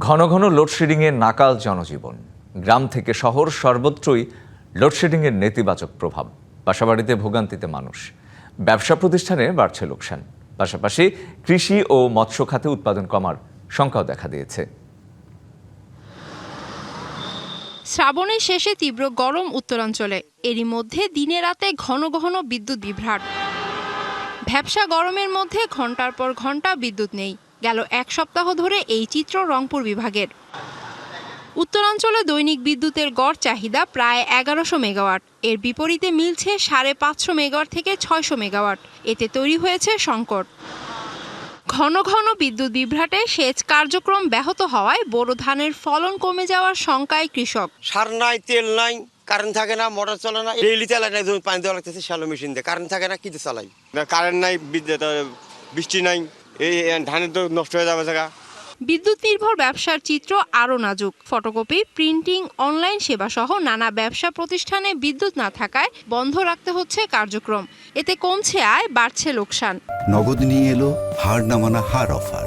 ঘন ঘন লোডশেডিংয়ে নাকাল জনজীবন। গ্রাম থেকে শহর সর্বত্রই লোডশেডিংয়ের নেতিবাচক প্রভাব। বাসাবাড়িতে ভোগান্তিতে মানুষ, ব্যবসা প্রতিষ্ঠানে বাড়ছে লোকসান। পাশাপাশি কৃষি ও মৎস্য খাতে উৎপাদন কমার শঙ্কাও দেখা দিয়েছে। শ্রাবণের শেষে তীব্র গরম উত্তরাঞ্চলে, এরই মধ্যে দিনে রাতে ঘন ঘন বিদ্যুৎ বিভ্রাট। ভ্যাপসা গরমের মধ্যে ঘন্টার পর ঘন্টা বিদ্যুৎ নেই। গেল এক সপ্তাহ ধরে এই চিত্র রংপুর বিভাগের। উত্তরাঞ্চলে দৈনিক বিদ্যুতের গড় চাহিদা প্রায় 1100 মেগাওয়াট। এর বিপরীতে মিলছে 550 মেগাওয়াট থেকে 600 মেগাওয়াট। এতে তৈরি হয়েছে সংকট। ঘন ঘন বিদ্যুৎ বিভ্রাটে সেচ কার্যক্রম ব্যাহত হওয়ায় বোরো ধানের ফলন কমে যাওয়ার শঙ্কায় কৃষক। সার নাই, তেল নাই, কারেন্ট থাকে না, মোটর চলে না, ডেইলি চালাই না, পানি দেওয়া লাগতেছে শ্যালো মেশিন দিয়ে। কারেন্ট থাকে না, কিছু চালাই না, কারেন্ট নাই, বৃষ্টি নাই, এই ধানের তো নষ্ট হয়ে যাবে জায়গা। বিদ্যুৎ নির্ভর ব্যবসার চিত্র আরও নাজুক। ফটোকপি, প্রিন্টিং, অনলাইন সেবা সহ নানা ব্যবসা প্রতিষ্ঠানে বিদ্যুৎ না থাকায় বন্ধ রাখতে হচ্ছে কার্যক্রম। এতে কমছে আয়, বাড়ছে লোকসান। নগদ নিয়ে এলো হার না মানা হার অফার।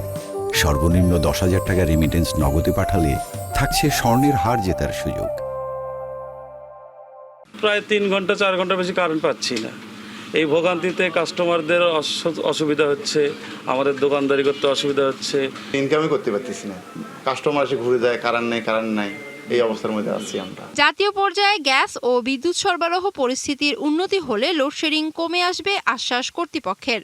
সর্বনিম্ন 10,000 টাকা রেমিটেন্স নগদে পাঠালে থাকছে স্বর্ণের হার জেতার সুযোগ। প্রায় 3 ঘন্টা 4 ঘন্টা বেশি কারেন্ট পাচ্ছি না। এই ভোগান্তিতে কাস্টমারদের অসুবিধা হচ্ছে, আমাদের দোকানদারি করতে অসুবিধা হচ্ছে। ইনকামই করতে পারতেছি না, কাস্টমার এসে ঘুরে যায়, কারেন্ট নাই, এই অবস্থার মধ্যে আছি আমরা। জাতীয় পর্যায়ে গ্যাস ও বিদ্যুৎ সরবরাহ পরিস্থিতির উন্নতি হলে লোডশেডিং কমে আসবে আশ্বাস কর্তৃপক্ষের।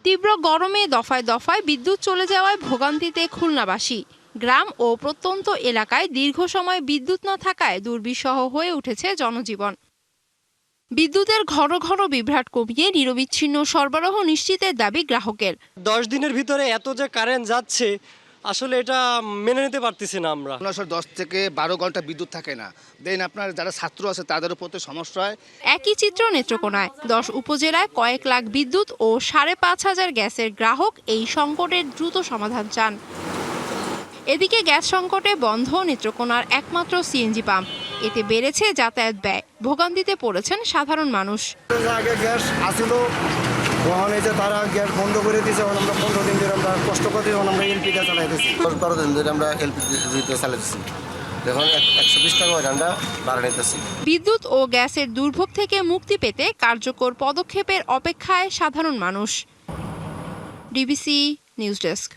তীব্র গরমে দফায় দফায় বিদ্যুৎ চলে যাওয়ায় ভোগান্তিতে খুলনাবাসী। গ্রাম ও প্রত্যন্ত এলাকায় দীর্ঘ সময় বিদ্যুৎ না থাকায় দুর্বিষহ হয়ে উঠেছে জনজীবন। বিদ্যুতের ঘন ঘন বিভ্রাট কমিয়ে নিরবিচ্ছিন্ন সরবরাহ নিশ্চিতের দাবি গ্রাহকের। 10 দিনের ভিতরে এত যে কারেন্ট যাচ্ছে, আসলে এটা মেনে নিতে পারতেছি না আমরা। 10 থেকে 12 ঘন্টা বিদ্যুৎ থাকে না, দেন আপনার যারা ছাত্র আছে তাদের উপর তো সমস্যা হয়। একই চিত্র নেত্রকোনায়। 10 উপজেলায় কয়েক লাখ বিদ্যুৎ ও 5,500 গ্যাসের গ্রাহক এই সংকটের দ্রুত সমাধান চান। এদিকে গ্যাস সংকটে বন্ধ নেত্রকোনার একমাত্র সিএনজি পাম্প। এতে বেড়েছে যাতায়াত ব্যয়। ভোগান্তিতে পড়েছেন সাধারণ মানুষ। আগে গ্যাস আসিল, তারা গ্যাস বন্ধ করে দিয়েছে। আমরা 15 দিন ধরে আমরা কষ্ট করতে আমরা এলপিতে চালাইতেছি। 12 দিন ধরে আমরা এলপিতে চালাইতেছি। এখন 120 টাকা আমরা ভাড়া নিতেছি। বিদ্যুৎ ও গ্যাসের দুর্ভোগ থেকে মুক্তি পেতে কার্যকর পদক্ষেপের অপেক্ষায় সাধারণ মানুষ। DBC news desk.